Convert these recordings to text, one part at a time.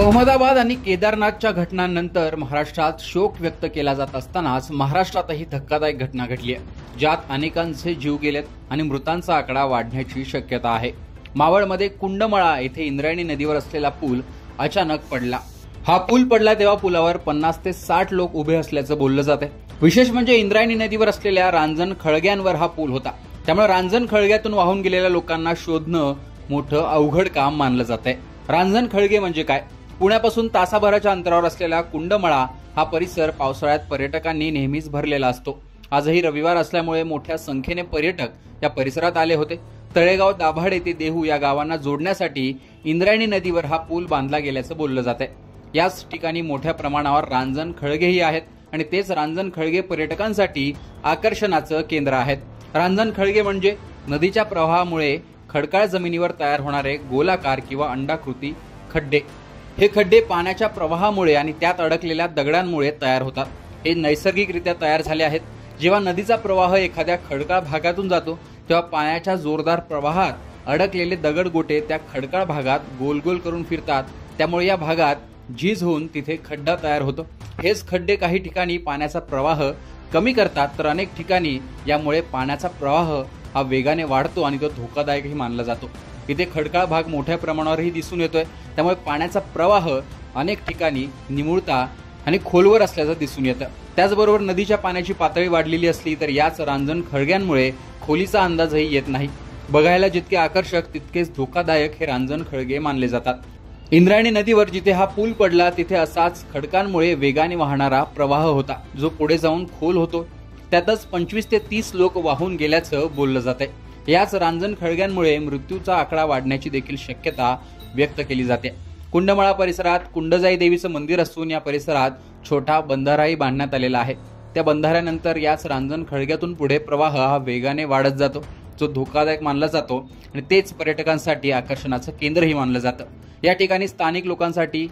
अहमदाबाद आणि केदारनाथच्या घटनांनंतर महाराष्ट्रात शोक व्यक्त केला जात असतानाच महाराष्ट्रातही धक्कादायक घटना घडली आहे, ज्यात अनेकांचे जीव गेलेत आणि मृतांचा आकडा वाढण्याची शक्यता आहे। मावळमध्ये कुंडमळा येथे इंद्रायणी नदीवर असलेला पूल अचानक पडला। हा पूल पडला तेव्हा पुलावर 50 ते 60 लोक उभे असल्याचं बोललं जाते। विशेष म्हणजे इंद्रायणी नदीवर असलेल्या रांजण खळग्यांवर हा पूल होता, त्यामुळे रांजण खळग्यातून वाहून गेलेल्या लोकांना शोधणं मोठं अवघड काम मानलं जातंय। रांजण खळगे म्हणजे काय? पुण्यापासून तासाभराच्या अंतरावर असलेला कुंडमळा हा परिसर पावसाळ्यात पर्यटकांनी नेहमीच भरलेला असतो। आजही रविवार असल्यामुळे मोठ्या संख्येने पर्यटक या परिसरात आले होते। तळेगाव, दाभाड येथे देहू या गावांना जोडण्यासाठी इंद्रायणी नदीवर हा पूल बांधला गेल्याचं बोललं जाते। याच ठिकाणी मोठ्या प्रमाणावर रांजण खळगेही आहेत आणि तेच रांजण खळगे पर्यटकांसाठी आकर्षणाचं केंद्र आहेत। रांजण खळगे म्हणजे नदीच्या प्रवाहामुळे खडकाळ जमिनीवर तयार होणारे गोलाकार किंवा अंडाकृती खड्डे। हे खड्डे पाण्याच्या प्रवाहामुळे आणि त्यात अडकलेल्या दगडांमुळे तयार होतात। हे नैसर्गिकरित्या तयार झाले आहेत। जेव्हा नदीचा प्रवाह एखाद्या खडकाळ भागातून जातो तेव्हा पाण्याच्या जोरदार प्रवाहात अडकलेले दगडगोटे त्या खडकाळ भागात गोल गोल करून फिरतात, त्यामुळे या भागात झीज होऊन तिथे खड्डा तयार होतो। हेच खड्डे काही ठिकाणी पाण्याचा प्रवाह कमी करतात, तर अनेक ठिकाणी यामुळे पाण्याचा प्रवाह हा वेगाने वाढतो आणि तो धोकादायकही मानला जातो। इथे खडकाळ भाग मोठ्या प्रमाणावरही दिसून येतोय, त्यामुळे पाण्याचा प्रवाह अनेक ठिकाणी निमुळता आणि खोलवर असल्याचं दिसून येतं। त्याचबरोबर नदीच्या पाण्याची पातळी वाढलेली असली तर याच रांजण खळग्यांमुळे खोलीचा अंदाजही येत नाही। बघायला जितके आकर्षक तितकेच धोकादायक हे रांजण खळगे मानले जातात। इंद्रायणी नदीवर जिथे हा पूल पडला तिथे असाच खडकांमुळे वेगाने वाहणारा प्रवाह होता, जो पुढे जाऊन खोल होतो। त्यातच 25 ते 30 लोक वाहून गेल्याचं बोललं जाते। याच रांजण खळग्यांमुळे मृत्यूचा आकडा वाढण्याची देखील शक्यता व्यक्त केली जाते। कुंडमळा परिसरात कुंडजाई देवीचं मंदिर असून या परिसरात छोटा बंधाराही बांधण्यात आलेला आहे। त्या बंधाऱ्यानंतर याच रांजण खळग्यातून पुढे प्रवाह हा वेगाने वाढत जातो, जो धोकादायक मानला जातो आणि तेच पर्यटकांसाठी आकर्षणाचं केंद्रही मानलं जातं। या ठिकाणी स्थानिक लोकांसाठी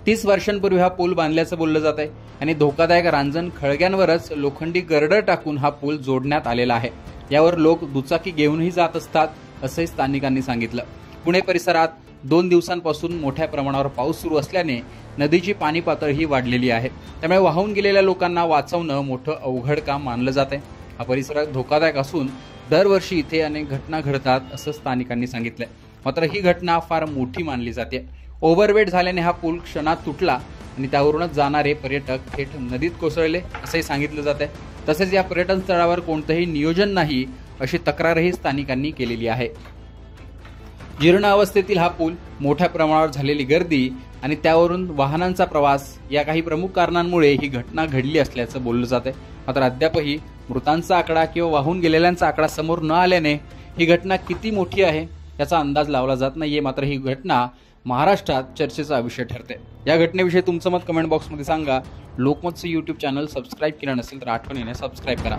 30 वर्षांपूर्वी हा पूल बांधल्याचं बोललं जात आहे आणि धोकादायक रांजण खळग्यांवरच लोखंडी गर्डर टाकून हा पूल जोडण्यात आलेला आहे। यावर लोक दुचाकी घेऊनही जात असतात, असंही स्थानिकांनी सांगितलं। पुणे परिसरात 2 दिवसांपासून मोठ्या प्रमाणावर पाऊस सुरू असल्याने नदीची पाणी पातळीही वाढलेली आहे, त्यामुळे वाहून गेलेल्या लोकांना वाचवणं मोठं अवघड काम मानलं जाते। हा परिसर धोकादायक असून दरवर्षी इथे अनेक घटना घडतात असं स्थानिकांनी सांगितलंय। मात्र ही घटना फार मोठी मानली जाते। ओव्हरवेट झाल्याने हा पूल क्षणात तुटला आणि त्यावरूनच जाणारे पर्यटक थेट नदीत कोसळले असंही सांगितलं जाते। तसेच या पर्यटन स्थळावर कोणतंही नियोजन नाही अशी तक्रारही स्थानिकांनी केलेली आहे। जीर्ण अवस्थेतील हा पूल, मोठ्या प्रमाणावर झालेली गर्दी आणि त्यावरून वाहनांचा प्रवास या काही प्रमुख कारणांमुळे ही घटना घडली असल्याचं बोललं जाते। मात्र अद्यापही मृतांचा आकडा किंवा वाहून गेलेल्यांचा आकडा समोर न आल्याने ही घटना किती मोठी आहे याचा अंदाज लावला जात नाहीये। मात्र ही घटना महाराष्ट्रात चर्चेचा विषय ठरते। या घटनेविषयी तुमचं मत कमेंट बॉक्समध्ये सांगा। लोकमतचं YouTube चॅनल सबस्क्राईब केलं नसेल तर आठवणीने सबस्क्राईब करा।